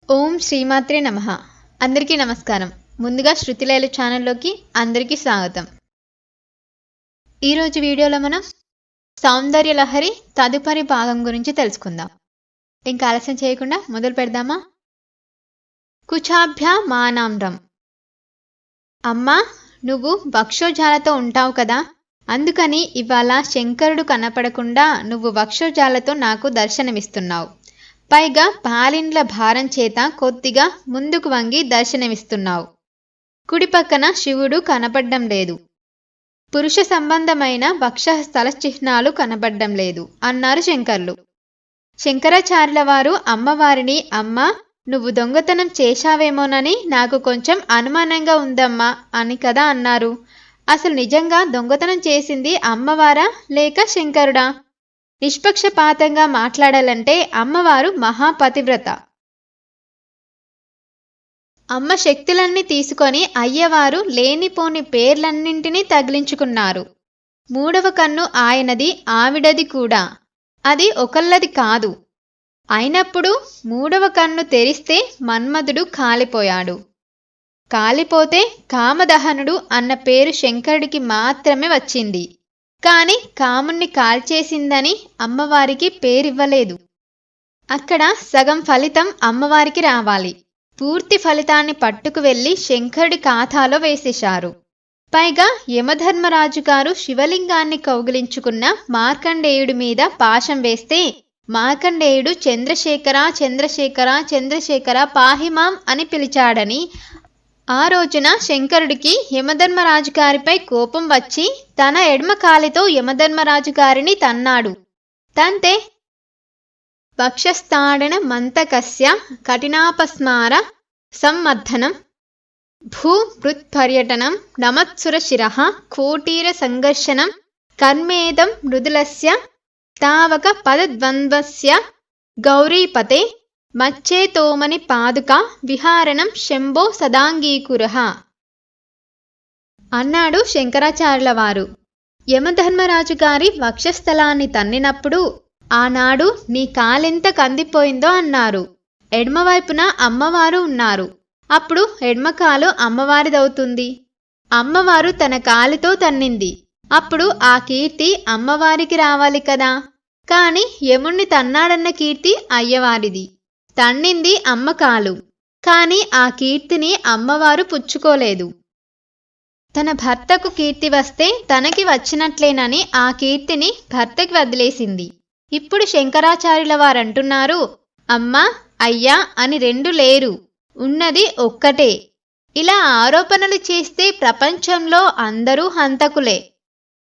ఓం శ్రీమాత్రే నమః. అందరికీ నమస్కారం. ముందుగా శృతిలైల ఛానల్లోకి అందరికీ స్వాగతం. ఈరోజు వీడియోలో మనం సౌందర్య లహరి తదుపరి భాగం గురించి తెలుసుకుందాం. ఇంకా ఆలస్యం చేయకుండా మొదలు పెడదామా? కుచాభ్యా మానామ్రం. అమ్మా, నువ్వు వక్షోజాలతో ఉంటావు కదా, అందుకని ఇవాళ శంకరుడు కనపడకుండా నువ్వు వక్షోజాలతో నాకు దర్శనమిస్తున్నావు. పైగా పాలిండ్ల భారం చేత కొద్దిగా ముందుకు వంగి దర్శనమిస్తున్నావు. కుడి పక్కన శివుడు కనపడ్డం లేదు. పురుష సంబంధమైన వక్షస్థల చిహ్నాలు కనపడ్డం లేదు అన్నారు శంకర్లు. శంకరాచార్యుల వారు అమ్మవారిని, అమ్మ, నువ్వు దొంగతనం చేశావేమోనని నాకు కొంచెం అనుమానంగా ఉందమ్మా అని కదా అన్నారు. అసలు నిజంగా దొంగతనం చేసింది అమ్మవారా లేక శంకరుడా? నిష్పక్షపాతంగా మాట్లాడాలంటే అమ్మవారు మహాపతివ్రత. అమ్మ శక్తులన్నీ తీసుకొని అయ్యవారు లేనిపోని పేర్లన్నింటినీ తగిలించుకున్నారు. మూడవ కన్ను ఆయనది, ఆవిడది కూడా. అది ఒకళ్ళది కాదు. అయినప్పుడు మూడవ కన్ను తెరిస్తే మన్మధుడు కాలిపోయాడు. కాలిపోతే కామదహనుడు అన్న పేరు శంకరుడికి మాత్రమే వచ్చింది. కాని కాముణ్ణి కాల్చేసిందని అమ్మవారికి పేరివ్వలేదు. అక్కడ సగం ఫలితం అమ్మవారికి రావాలి. పూర్తి ఫలితాన్ని పట్టుకు వెళ్లి శంకరుడి ఖాతాలో వేసేశారు. పైగా యమధర్మరాజు గారు శివలింగాన్ని కౌగిలించుకున్న మార్కండేయుడి మీద పాశం వేస్తే మార్కండేయుడు చంద్రశేఖర చంద్రశేఖర చంద్రశేఖర పాహిమాం అని పిలిచాడని ఆ రోజున శంకరుడికి యమధర్మరాజు గారిపై కోపం వచ్చి తన ఎడమ కాలితో యమధర్మరాజు గారిని తన్నాడు. తంతే వక్షస్థాడన మంతకస్య కఠినాపస్మార సంమర్ధనం భూభృత్పర్యటనం నమత్సుర శిరః కోటీర సంఘర్షణం కర్మేదం మృదులస్య తావక పదద్వంద్వస్య గౌరీపతే మచ్చేతోమని పాదుక విహారణం శంభో సదాంగీకురః అన్నాడు శంకరాచార్యుల వారు. యమధర్మరాజు గారి వక్షస్థలాన్ని తన్నినప్పుడు ఆనాడు నీ కాలెంత కందిపోయిందో అన్నారు. ఎడమవైపున అమ్మవారు ఉన్నారు. అప్పుడు ఎడమకాలు అమ్మవారిదవుతుంది. అమ్మవారు తన కాలితో తన్నింది. అప్పుడు ఆ కీర్తి అమ్మవారికి రావాలి కదా. కాని యముణ్ణి తన్నాడన్న కీర్తి అయ్యవారిది. తన్నింది అమ్మ కాలు. కాని ఆ కీర్తిని అమ్మవారు పుచ్చుకోలేదు. తన భర్తకు కీర్తి వస్తే తనకి వచ్చినట్లేనని ఆ కీర్తిని భర్తకి వదిలేసింది. ఇప్పుడు శంకరాచార్యుల వారంటున్నారు, అమ్మా, అయ్యా అని రెండు లేరు, ఉన్నది ఒక్కటే. ఇలా ఆరోపణలు చేస్తే ప్రపంచంలో అందరూ హంతకులే.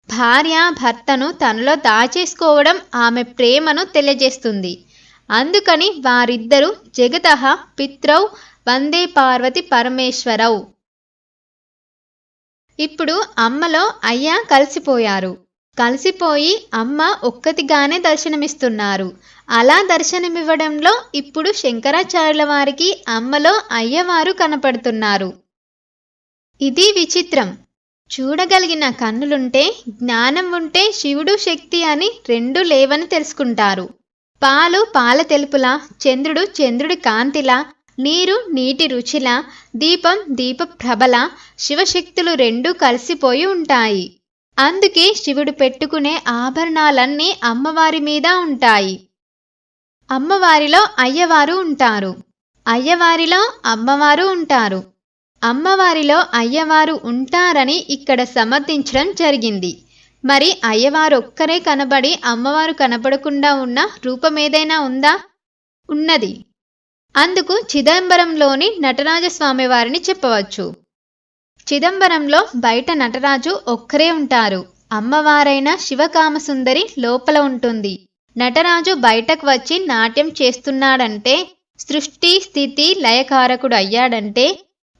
భార్య భర్తను తనలో దాచేసుకోవడం ఆమె ప్రేమను తెలియజేస్తుంది. అందుకని వారిద్దరూ జగతః పిత్రౌ వందే పార్వతి పరమేశ్వరౌ. ఇప్పుడు అమ్మలో అయ్య కలిసిపోయారు. కలిసిపోయి అమ్మ ఒక్కతిగానే దర్శనమిస్తున్నారు. అలా దర్శనమివ్వడంలో ఇప్పుడు శంకరాచార్యుల వారికి అమ్మలో అయ్యవారు కనపడుతున్నారు. ఇది విచిత్రం. చూడగలిగిన కన్నులుంటే, జ్ఞానం ఉంటే శివుడు శక్తి అని రెండు లేవని తెలుసుకుంటారు. పాలు పాల తెలుపులా, చంద్రుడు చంద్రుడి కాంతిలా, నీరు నీటి రుచిలా, దీపం దీప ప్రభలా శివశక్తులు రెండూ కలిసిపోయి ఉంటాయి. అందుకే శివుడు పెట్టుకునే ఆభరణాలన్నీ అమ్మవారి మీద ఉంటాయి. అమ్మవారిలో అయ్యవారు ఉంటారు. అయ్యవారిలో అమ్మవారు ఉంటారు. అమ్మవారిలో అయ్యవారు ఉంటారని ఇక్కడ సమర్థించడం జరిగింది. మరి అయ్యవారు ఒక్కరే కనబడి అమ్మవారు కనపడకుండా ఉన్న రూపమేదైనా ఉందా? ఉన్నది. అందుకు చిదంబరంలోని నటరాజస్వామి వారిని చెప్పవచ్చు. చిదంబరంలో బయట నటరాజు ఒక్కరే ఉంటారు. అమ్మవారైన శివకామసుందరి లోపల ఉంటుంది. నటరాజు బయటకు వచ్చి నాట్యం చేస్తున్నాడంటే, సృష్టి స్థితి లయకారకుడు అయ్యాడంటే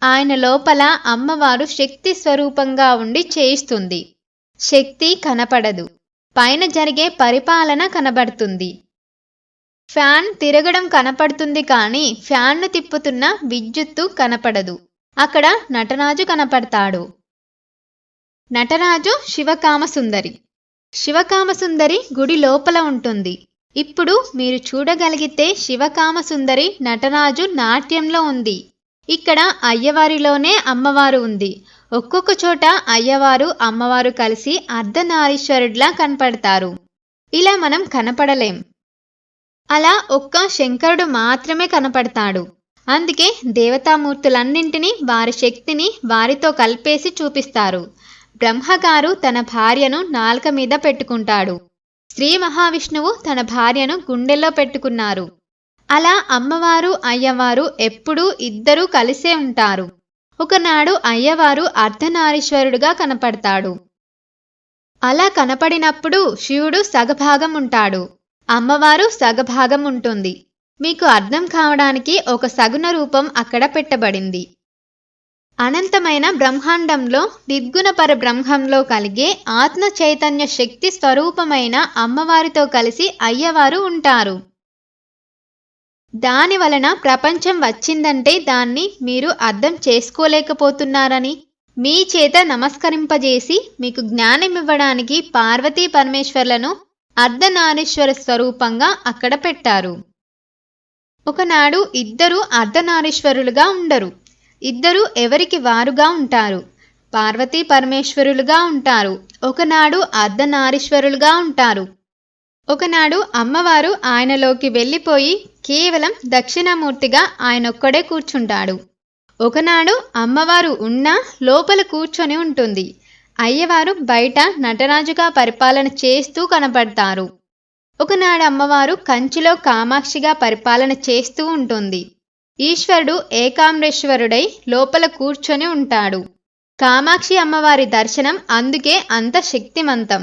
ఆయన లోపల అమ్మవారు శక్తి స్వరూపంగా ఉండి చేయిస్తుంది. శక్తి కనపడదు. పైన జరిగే పరిపాలన కనబడుతుంది. ఫ్యాన్ తిరగడం కనపడుతుంది కానీ ఫ్యాన్ను తిప్పుతున్న విద్యుత్తు కనపడదు. అక్కడ నటరాజు కనపడతాడు. నటరాజు శివకామసుందరి. శివకామసుందరి గుడి లోపల ఉంటుంది. ఇప్పుడు మీరు చూడగలిగితే శివకామ సుందరి నటరాజు నాట్యంలో ఉంది. ఇక్కడ అయ్యవారిలోనే అమ్మవారు ఉంది. ఒక్కొక్క చోట అయ్యవారు అమ్మవారు కలిసి అర్ధనారీశ్వరుడిలా కనపడతారు. ఇలా మనం కనపడలేం. అలా ఒక్క శంకరుడు మాత్రమే కనపడతాడు. అందుకే దేవతామూర్తులన్నింటినీ వారి శక్తిని వారితో కలిపేసి చూపిస్తారు. బ్రహ్మగారు తన భార్యను నాలుక మీద పెట్టుకుంటాడు. శ్రీ మహావిష్ణువు తన భార్యను గుండెల్లో పెట్టుకున్నారు. అలా అమ్మవారు అయ్యవారు ఎప్పుడూ ఇద్దరూ కలిసే ఉంటారు. ఒకనాడు అయ్యవారు అర్ధనారీశ్వరుడుగా కనపడతాడు. అలా కనపడినప్పుడు శివుడు సగభాగం ఉంటాడు, అమ్మవారు సగభాగం ఉంటుంది. మీకు అర్థం కావడానికి ఒక సగుణ రూపం అక్కడ పెట్టబడింది. అనంతమైన బ్రహ్మాండంలో నిర్గుణ పరబ్రహ్మంలో కలిగే ఆత్మ చైతన్య శక్తి స్వరూపమైన అమ్మవారితో కలిసి అయ్యవారు ఉంటారు. దాని వలన ప్రపంచం వచ్చిందంటే దాన్ని మీరు అర్థం చేసుకోలేకపోతున్నారని మీ చేత నమస్కరింపజేసి మీకు జ్ఞానమివ్వడానికి పార్వతీ పరమేశ్వర్లను అర్ధనారీశ్వర స్వరూపంగా అక్కడ పెట్టారు. ఒకనాడు ఇద్దరు అర్ధనారీశ్వరులుగా ఉండరు. ఇద్దరు ఎవరికి వారుగా ఉంటారు. పార్వతీ పరమేశ్వరులుగా ఉంటారు. ఒకనాడు అర్ధనారీశ్వరులుగా ఉంటారు. ఒకనాడు అమ్మవారు ఆయనలోకి వెళ్ళిపోయి కేవలం దక్షిణామూర్తిగా ఆయనొక్కడే కూర్చుంటాడు. ఒకనాడు అమ్మవారు ఉన్నా లోపల కూర్చొని ఉంటుంది. అయ్యవారు బయట నటరాజుగా పరిపాలన చేస్తూ కనపడతారు. ఒకనాడు అమ్మవారు కంచిలో కామాక్షిగా పరిపాలన చేస్తూ ఉంటుంది. ఈశ్వరుడు ఏకాంబరేశ్వరుడై లోపల కూర్చొని ఉంటాడు. కామాక్షి అమ్మవారి దర్శనం అందుకే అంత శక్తిమంతం.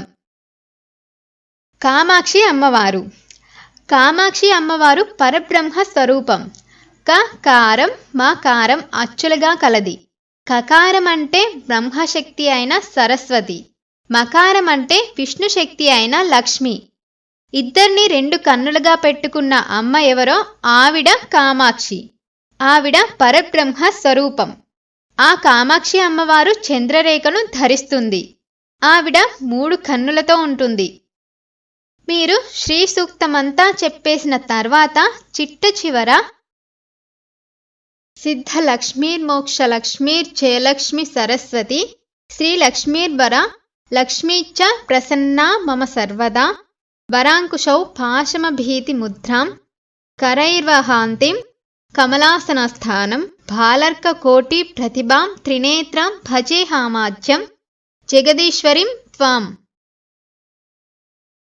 కామాక్షి అమ్మవారు. కామాక్షి అమ్మవారు పరబ్రహ్మ స్వరూపం. కారం మకారం అచ్చులుగా కలది. కకారం అంటే బ్రహ్మశక్తి అయిన సరస్వతి, మకారం అంటే విష్ణుశక్తి అయిన లక్ష్మి. ఇద్దరిని రెండు కన్నులుగా పెట్టుకున్న అమ్మ ఎవరో ఆవిడ కామాక్షి. ఆవిడ పరబ్రహ్మ స్వరూపం. ఆ కామాక్షి అమ్మవారు చంద్రరేఖను ధరిస్తుంది. ఆవిడ 3 కన్నులతో ఉంటుంది. మీరు శ్రీ సూక్తమంతా చెప్పేసిన తర్వాత చిట్ట చివర సిద్ధలక్ష్మీర్మోక్షలక్ష్మీర్ జయలక్ష్మి సరస్వతి శ్రీలక్ష్మీర్వర లక్ష్మీచ్చ ప్రసన్నా మమ సర్వదా వరాంకుశౌ పాశమభీతి ముద్రాం కరైర్వహాంతిం కమలాసనస్థానం భాలర్కకోటి ప్రతిభాం త్రినేత్రాం భజేహామాజ్యం జగదీశ్వరిం త్వాం.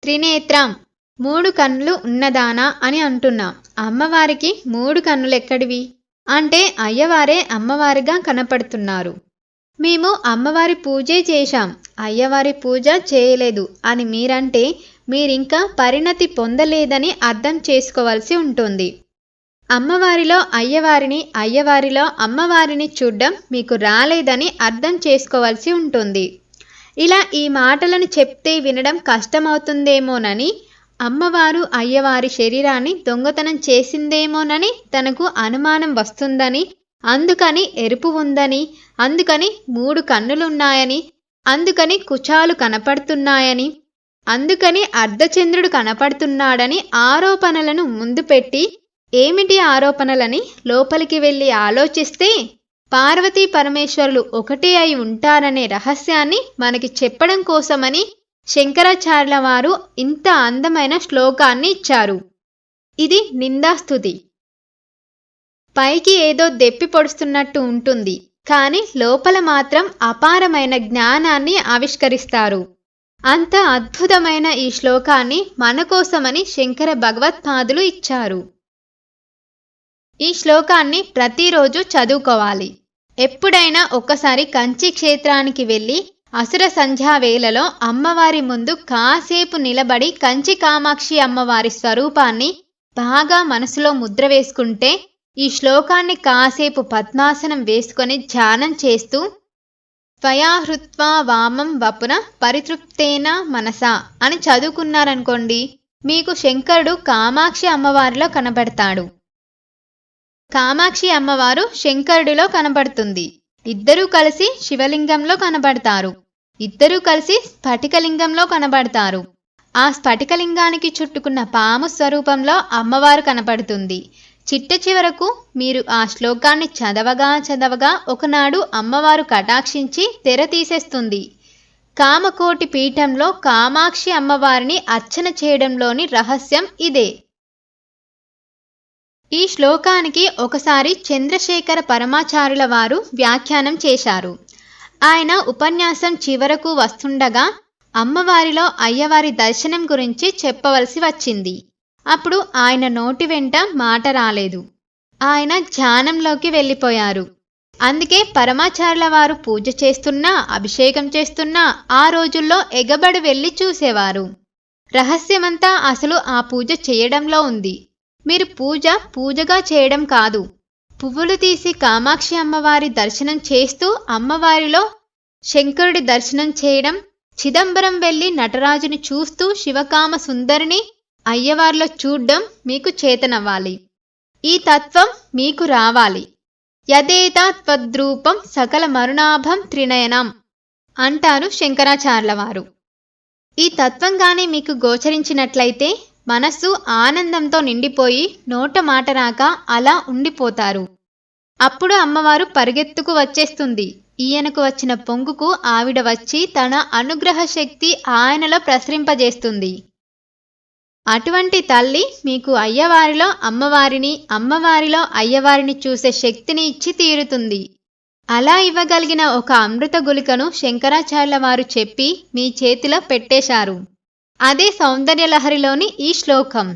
త్రినేత్రాం 3 కన్నులు ఉన్నదానా అని అంటున్నాం. అమ్మవారికి 3 కన్నులు ఎక్కడివి అంటే అయ్యవారే అమ్మవారిగా కనపడుతున్నారు. మేము అమ్మవారి పూజే చేశాం, అయ్యవారి పూజ చేయలేదు అని మీరంటే మీరింకా పరిణతి పొందలేదని అర్థం చేసుకోవాల్సి ఉంటుంది. అమ్మవారిలో అయ్యవారిని, అయ్యవారిలో అమ్మవారిని చూడ్డం మీకు రాలేదని అర్థం చేసుకోవాల్సి ఉంటుంది. ఇలా ఈ మాటలను చెప్తే వినడం కష్టమవుతుందేమోనని, అమ్మవారు అయ్యవారి శరీరాన్ని దొంగతనం చేసిందేమోనని తనకు అనుమానం వస్తుందని, అందుకని ఎరుపు ఉందని, అందుకని 3 కన్నులున్నాయని, అందుకని కుచాలు కనపడుతున్నాయని, అందుకని అర్ధచంద్రుడు కనపడుతున్నాడని ఆరోపణలను ముందు పెట్టి, ఏమిటి ఆరోపణలని లోపలికి వెళ్ళి ఆలోచిస్తే పార్వతీ పరమేశ్వరులు ఒకటే అయి ఉంటారనే రహస్యాన్ని మనకి చెప్పడం కోసమని శంకరాచార్యుల వారు ఇంత అందమైన శ్లోకాన్ని ఇచ్చారు. ఇది నిందాస్తుతి. పైకి ఏదో దెప్పి పొడుస్తున్నట్టు ఉంటుంది, కానీ లోపల మాత్రం అపారమైన జ్ఞానాన్ని ఆవిష్కరిస్తారు. అంత అద్భుతమైన ఈ శ్లోకాన్ని మన కోసమని శంకర భగవత్పాదులు ఇచ్చారు. ఈ శ్లోకాన్ని ప్రతిరోజు చదువుకోవాలి. ఎప్పుడైనా ఒక్కసారి కంచి క్షేత్రానికి వెళ్ళి అసుర సంధ్యా వేళలో అమ్మవారి ముందు కాసేపు నిలబడి కంచి కామాక్షి అమ్మవారి స్వరూపాన్ని బాగా మనసులో ముద్ర వేసుకుంటే, ఈ శ్లోకాన్ని కాసేపు పద్మాసనం వేసుకొని ధ్యానం చేస్తూ త్వయాహృత్వా వామం వపున పరితృప్తేన మనసా అని చదువుకున్నారనుకోండి, మీకు శంకరుడు కామాక్షి అమ్మవారిలో కనబడతాడు. కామాక్షి అమ్మవారు శంకరుడిలో కనబడుతుంది. ఇద్దరూ కలిసి శివలింగంలో కనబడతారు. ఇద్దరూ కలిసి స్ఫటికలింగంలో కనబడతారు. ఆ స్ఫటికలింగానికి చుట్టుకున్న పాము స్వరూపంలో అమ్మవారు కనపడుతుంది. చిట్ట చివరకు మీరు ఆ శ్లోకాన్ని చదవగా ఒకనాడు అమ్మవారు కటాక్షించి తెర తీసేస్తుంది. కామకోటి పీఠంలో కామాక్షి అమ్మవారిని అర్చన చేయడంలోని రహస్యం ఇదే. ఈ శ్లోకానికి ఒకసారి చంద్రశేఖర పరమాచార్యుల వారు వ్యాఖ్యానం చేశారు. ఆయన ఉపన్యాసం చివరకు వస్తుండగా అమ్మవారిలో అయ్యవారి దర్శనం గురించి చెప్పవలసి వచ్చింది. అప్పుడు ఆయన నోటి వెంట మాట రాలేదు. ఆయన ధ్యానంలోకి వెళ్ళిపోయారు. అందుకే పరమాచార్యుల వారు పూజ చేస్తున్నా, అభిషేకం చేస్తున్నా ఆ రోజుల్లో ఎగబడి వెళ్ళి చూసేవారు. రహస్యమంతా అసలు ఆ పూజ చేయడంలో ఉంది. మీరు పూజగా చేయడం కాదు, పువ్వులు తీసి కామాక్షి అమ్మవారి దర్శనం చేస్తూ అమ్మవారిలో శంకరుడి దర్శనం చేయడం, చిదంబరం వెళ్ళి నటరాజుని చూస్తూ శివకామ సుందరిని అయ్యవారిలో చూడ్డం మీకు చేతనవ్వాలి. ఈ తత్వం మీకు రావాలి. యదేతా త్వద్రూపం సకల మరుణాభం త్రినయనం అంటారు శంకరాచార్యుల వారు. ఈ తత్వం గాని మీకు గోచరించినట్లయితే మనస్సు ఆనందంతో నిండిపోయి నోట మాట రాక అలా ఉండిపోతారు. అప్పుడు అమ్మవారు పరిగెత్తుకు వచ్చేస్తుంది. ఈయనకు వచ్చిన పొంగుకు ఆవిడ వచ్చి తన అనుగ్రహ శక్తి ఆయనలో ప్రసరింపజేస్తుంది. అటువంటి తల్లి మీకు అయ్యవారిలో అమ్మవారిని, అమ్మవారిలో అయ్యవారిని చూసే శక్తిని ఇచ్చి తీరుతుంది. అలా ఇవ్వగలిగిన ఒక అమృత గుళికను శంకరాచార్యుల వారు చెప్పి మీ చేతిలో పెట్టేశారు. అదే సౌందర్యలహరిలోని ఈ శ్లోకం.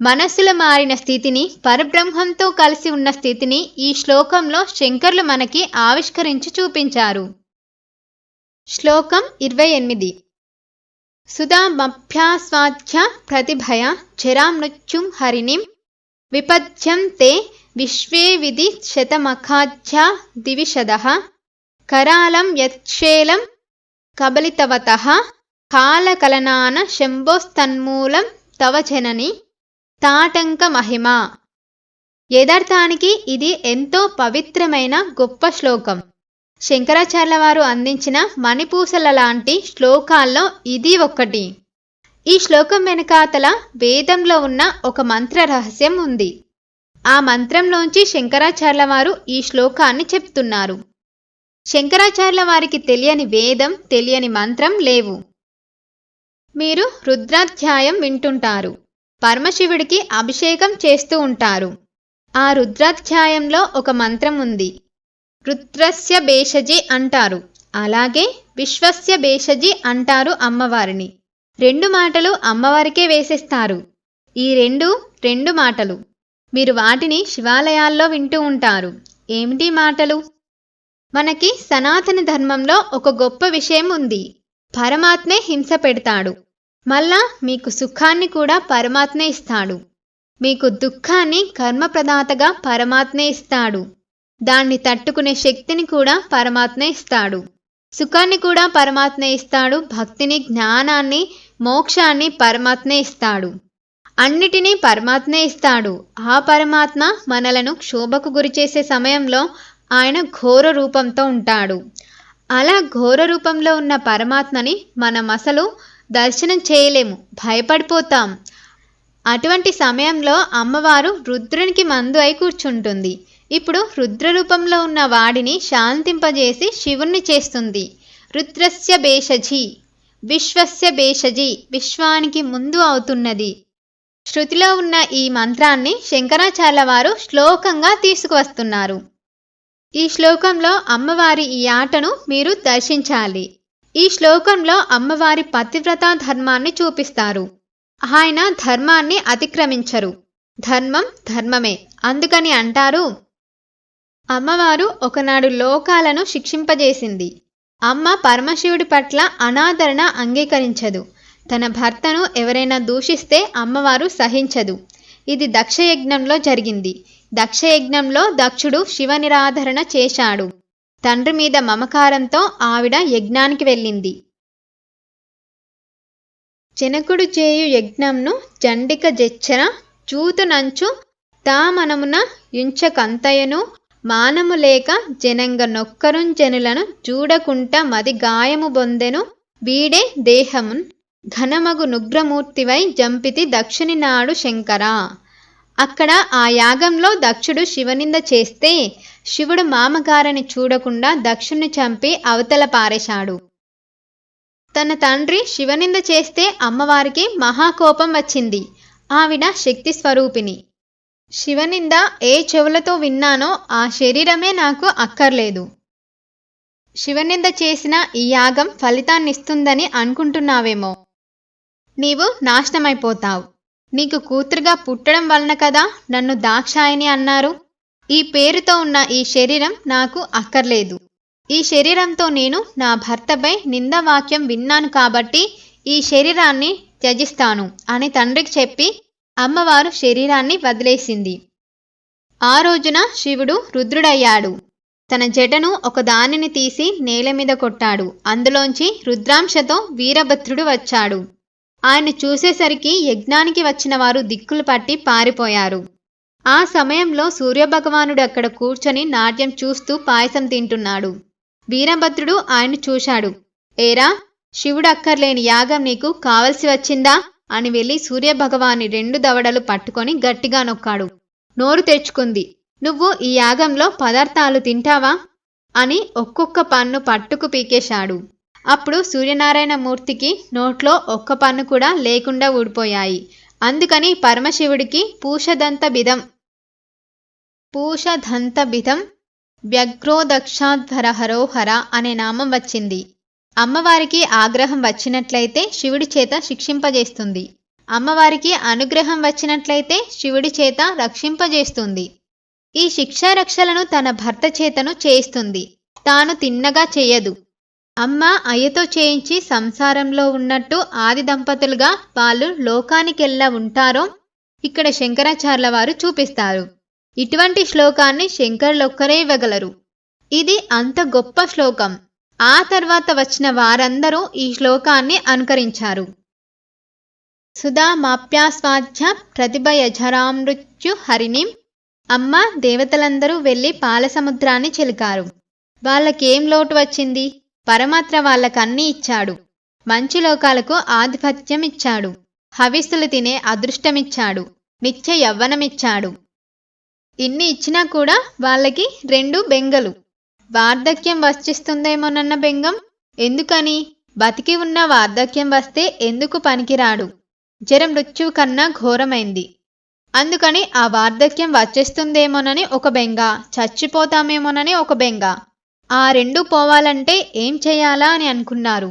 మనస్సులో మారిన స్థితిని, పరబ్రహ్మంతో కలిసి ఉన్న స్థితిని ఈ శ్లోకంలో శంకర్లు మనకి ఆవిష్కరించి చూపించారు. శ్లోకం 28. సుధామభ్యాస్వాధ్య ప్రతిభయ చరామృత్యుం హరిణిం విపద్యం తే విశ్వే విధి శతమఖాధ్యా దివిషదః కరాళం యత్క్షేలం కబలితవతః కాలకలనాన శంభోస్తన్మూలం తవ జనని తాటంక మహిమ. యథార్థానికి ఇది ఎంతో పవిత్రమైన గొప్ప శ్లోకం. శంకరాచార్యుల వారు అందించిన మణిపూసల లాంటి శ్లోకాల్లో ఇది ఒక్కటి. ఈ శ్లోకం వెనకాతల వేదంలో ఉన్న ఒక మంత్ర రహస్యం ఉంది. ఆ మంత్రంలోంచి శంకరాచార్యుల వారు ఈ శ్లోకాన్ని చెప్తున్నారు. శంకరాచార్యుల వారికి తెలియని వేదం, తెలియని మంత్రం లేవు. మీరు రుద్రాధ్యాయం వింటుంటారు. పరమశివుడికి అభిషేకం చేస్తూ ఉంటారు. ఆ రుద్రాధ్యాయంలో ఒక మంత్రం ఉంది. రుద్రస్య భేషజి అంటారు. అలాగే విశ్వస్య భేషజి అంటారు అమ్మవారిని. 2 మాటలు అమ్మవారికే వేసేస్తారు. ఈ రెండు మాటలు మీరు వాటిని శివాలయాల్లో వింటూ ఉంటారు. ఏమిటి మాటలు? మనకి సనాతన ధర్మంలో ఒక గొప్ప విషయం ఉంది. పరమాత్మే హింస పెడతాడు. మళ్ళా మీకు సుఖాన్ని కూడా పరమాత్మే ఇస్తాడు. మీకు దుఃఖాన్ని కర్మప్రదాతగా పరమాత్మే ఇస్తాడు. దాన్ని తట్టుకునే శక్తిని కూడా పరమాత్మే ఇస్తాడు. సుఖాన్ని కూడా పరమాత్మే ఇస్తాడు. భక్తిని, జ్ఞానాన్ని, మోక్షాన్ని పరమాత్మే ఇస్తాడు. అన్నిటినీ పరమాత్మే ఇస్తాడు. ఆ పరమాత్మ మనలను క్షోభకు గురిచేసే సమయంలో ఆయన ఘోర రూపంతో ఉంటాడు. అలా ఘోర రూపంలో ఉన్న పరమాత్మని మనం అసలు దర్శనం చేయలేము, భయపడిపోతాం. అటువంటి సమయంలో అమ్మవారు రుద్రునికి మందు అయి కూర్చుంటుంది. ఇప్పుడు రుద్ర రూపంలో ఉన్న వాడిని శాంతింపజేసి శివుణ్ణి చేస్తుంది. రుద్రస్య భేషజి, విశ్వస్య భేషజి, విశ్వానికి ముందు అవుతున్నది. శృతిలో ఉన్న ఈ మంత్రాన్ని శంకరాచార్యుల వారు శ్లోకంగా తీసుకువస్తున్నారు. ఈ శ్లోకంలో అమ్మవారి ఈ ఆటను మీరు దర్శించాలి. ఈ శ్లోకంలో అమ్మవారి పతివ్రత ధర్మాన్ని చూపిస్తారు. ఆయన ధర్మాన్ని అతిక్రమించరు. ధర్మం ధర్మమే. అందుకని అంటారు, అమ్మవారు ఒకనాడు లోకాలను శిక్షింపజేసింది. అమ్మ పరమశివుడి పట్ల అనాదరణ అంగీకరించదు. తన భర్తను ఎవరైనా దూషిస్తే అమ్మవారు సహించదు. ఇది దక్షయజ్ఞంలో జరిగింది. దక్షయజ్ఞంలో దక్షుడు శివనిరాధరణ చేశాడు. తండ్రి మీద మమకారంతో ఆవిడ యజ్ఞానికి వెళ్ళింది. జనకుడు చేయు యజ్ఞంను జండిక జెచ్చన చూతునంచు తామనమున యుంచకంతయను మానము లేక జనంగ నొక్కరుం జనులను చూడకుంట మది గాయము బొందెను వీడే దేహమున్ ఘనమగు నుగ్రమూర్తివై జంపితి దక్షుని నాడు శంకర. అక్కడ ఆ యాగంలో దక్షుడు శివనింద చేస్తే శివుడు మామగారని చూడకుండా దక్షుణ్ణి చంపి అవతల పారేశాడు. తన తండ్రి శివనింద చేస్తే అమ్మవారికి మహాకోపం వచ్చింది. ఆవిడ శక్తి స్వరూపిణి. శివనింద ఏ చెవులతో విన్నానో ఆ శరీరమే నాకు అక్కర్లేదు. శివనింద చేసిన ఈ యాగం ఫలితాన్నిస్తుందని అనుకుంటున్నావేమో. నీవు నాశనమైపోతావు. నీకు కూతురుగా పుట్టడం వలన కదా నన్ను దాక్షాయిని అన్నారు. ఈ పేరుతో ఉన్న ఈ శరీరం నాకు అక్కర్లేదు. ఈ శరీరంతో నేను నా భర్తపై నిందవాక్యం విన్నాను కాబట్టి ఈ శరీరాన్ని త్యజిస్తాను అని తండ్రికి చెప్పి అమ్మవారు శరీరాన్ని వదిలేసింది. ఆ రోజున శివుడు రుద్రుడయ్యాడు. తన జటను ఒకదానిని తీసి నేల మీద కొట్టాడు. అందులోంచి రుద్రాంశతో వీరభద్రుడు వచ్చాడు. ఆయన చూసేసరికి యజ్ఞానికి వచ్చిన వారు దిక్కులు పట్టి పారిపోయారు. ఆ సమయంలో సూర్యభగవానుడు అక్కడ కూర్చొని నాట్యం చూస్తూ పాయసం తింటున్నాడు. వీరభద్రుడు ఆయన చూశాడు. ఏరా, శివుడు అక్కర్లేని యాగం నీకు కావలసి వచ్చిందా అని వెళ్ళి సూర్యభగవాని 2 దవడలు పట్టుకొని గట్టిగా నొక్కాడు. నోరు తెరుచుకుంది. నువ్వు ఈ యాగంలో పదార్థాలు తింటావా అని ఒక్కొక్క పన్ను పట్టుకు పీకేశాడు. అప్పుడు సూర్యనారాయణ మూర్తికి నోట్లో ఒక్క పన్ను కూడా లేకుండా ఊడిపోయాయి. అందుకని పరమశివుడికి పూషదంతభిధం వ్యగ్రోదక్షాధ్వర హరోహర అనే నామం వచ్చింది. అమ్మవారికి ఆగ్రహం వచ్చినట్లయితే శివుడి చేత శిక్షింపజేస్తుంది. అమ్మవారికి అనుగ్రహం వచ్చినట్లయితే శివుడి చేత రక్షింపజేస్తుంది. ఈ శిక్షారక్షలను తన భర్త చేతను చేయిస్తుంది. తాను తిన్నగా చెయ్యదు. అమ్మ అయ్యతో చేయించి సంసారంలో ఉన్నట్టు ఆది దంపతులుగా వాళ్ళు లోకానికెల్లా ఉంటారో ఇక్కడ శంకరాచార్యుల వారు చూపిస్తారు. ఇటువంటి శ్లోకాన్ని శంకరులొక్కరే ఇవ్వగలరు. ఇది అంత గొప్ప శ్లోకం. ఆ తర్వాత వచ్చిన వారందరూ ఈ శ్లోకాన్ని అనుకరించారు. సుధామాప్యాస్వాద్య ప్రతిభయజరామృత్యు హరిణిం. అమ్మ దేవతలందరూ వెళ్ళి పాలసముద్రాన్ని చిలికారు. వాళ్ళకేం లోటు వచ్చింది? పరమాత్మ వాళ్ళకన్నీ ఇచ్చాడు. మంచి లోకాలకు ఆధిపత్యం ఇచ్చాడు. హవిస్సులు తినే అదృష్టమిచ్చాడు. నిత్య యవ్వనమిచ్చాడు. ఇన్ని ఇచ్చినా కూడా వాళ్ళకి 2 బెంగలు. వార్ధక్యం వచ్చిస్తుందేమోనన్న బెంగం. ఎందుకని? బతికి ఉన్న వార్ధక్యం వస్తే ఎందుకు పనికిరాడు. జర మృత్యువు కన్నా ఘోరమైంది. అందుకని ఆ వార్ధక్యం వచ్చేస్తుందేమోనని ఒక బెంగ, చచ్చిపోతామేమోనని ఒక బెంగ. ఆ 2 పోవాలంటే ఏం చేయాలా అని అనుకున్నారు.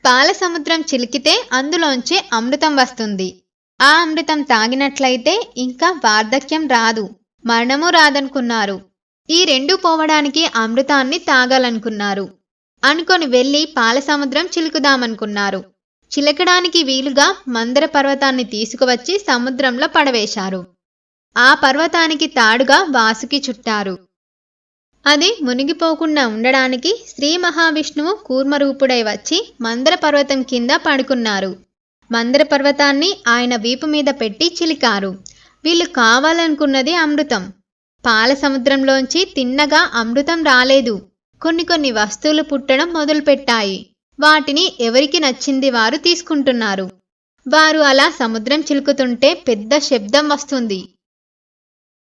పాల సముద్రం చిలికితే అందులోంచి అమృతం వస్తుంది. ఆ అమృతం తాగినట్లయితే ఇంకా వార్ధక్యం రాదు, మరణము రాదనుకున్నారు. ఈ 2 పోవడానికి అమృతాన్ని తాగాలనుకున్నారు. అనుకొని వెళ్ళి పాల సముద్రం చిలుకుదామనుకున్నారు. చిలకడానికి వీలుగా మందర పర్వతాన్ని తీసుకువచ్చి సముద్రంలో పడవేశారు. ఆ పర్వతానికి తాడుగా వాసుకి చుట్టారు. అది మునిగిపోకుండా ఉండడానికి శ్రీ మహావిష్ణువు కూర్మరూపుడై వచ్చి మందర పర్వతం కింద పడుకున్నారు. మందర పర్వతాన్ని ఆయన వీపు మీద పెట్టి చిలికారు. వీళ్ళు కావాలనుకున్నది అమృతం. పాల సముద్రంలోంచి తిన్నగా అమృతం రాలేదు. కొన్ని వస్తువులు పుట్టడం మొదలుపెట్టాయి. వాటిని ఎవరికి నచ్చింది వారు తీసుకుంటున్నారు. వారు అలా సముద్రం చిలుకుతుంటే పెద్ద శబ్దం వస్తుంది.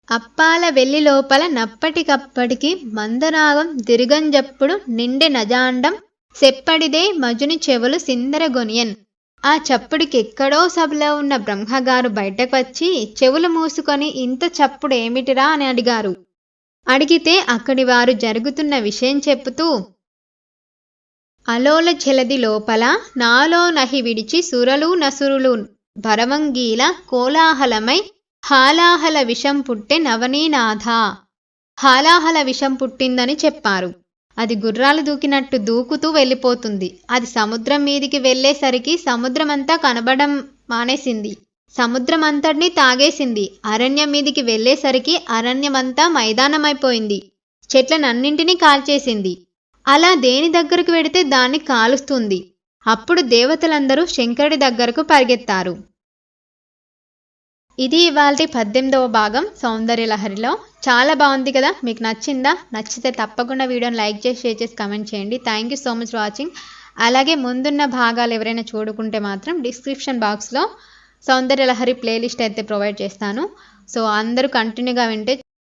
అప్పాల వెల్లి లోపల నప్పటికప్పటికి మందరాగం దిరుగంజప్పుడు నిండె నజాండం సెప్పడిదే మజుని చెవులు సిందరగొనియన్. ఆ చప్పుడికెక్కడో సభలో ఉన్న బ్రహ్మగారు బయటకు వచ్చి చెవులు మూసుకొని ఇంత చప్పుడు ఏమిటిరా అని అడిగారు. అడిగితే అక్కడి వారు జరుగుతున్న విషయం చెప్పుతూ, అలోల చెలది లోపల నాలో నహి విడిచి సురలు నసురులు భరవంగీల కోలాహలమై హాలాహల విషం పుట్టే నవనీనాథ. హాలాహల విషం పుట్టిందని చెప్పారు. అది గుర్రాలు దూకినట్టు దూకుతూ వెళ్ళిపోతుంది. అది సముద్రం మీదికి వెళ్ళేసరికి సముద్రమంతా కనబడం మానేసింది. సముద్రమంతటినీ తాగేసింది. అరణ్యం మీదికి వెళ్ళేసరికి అరణ్యమంతా మైదానమైపోయింది. చెట్లనన్నింటినీ కాల్చేసింది. అలా దేని దగ్గరకు వెడితే దాన్ని కాలుస్తుంది. అప్పుడు దేవతలందరూ శంకరుడి దగ్గరకు పరిగెత్తారు. ఇది ఇవాల్టి 18వ భాగం సౌందర్యలహరిలో. చాలా బాగుంది కదా? మీకు నచ్చిందా? నచ్చితే తప్పకుండా వీడియోని లైక్ చేసి, షేర్ చేసి, కమెంట్ చేయండి. Thank you so much for watching. అలాగే ముందున్న భాగాలు ఎవరైనా చూడుకుంటే మాత్రం డిస్క్రిప్షన్ బాక్స్లో సౌందర్యలహరి ప్లేలిస్ట్ అయితే ప్రొవైడ్ చేస్తాను. సో అందరూ కంటిన్యూగా వింటే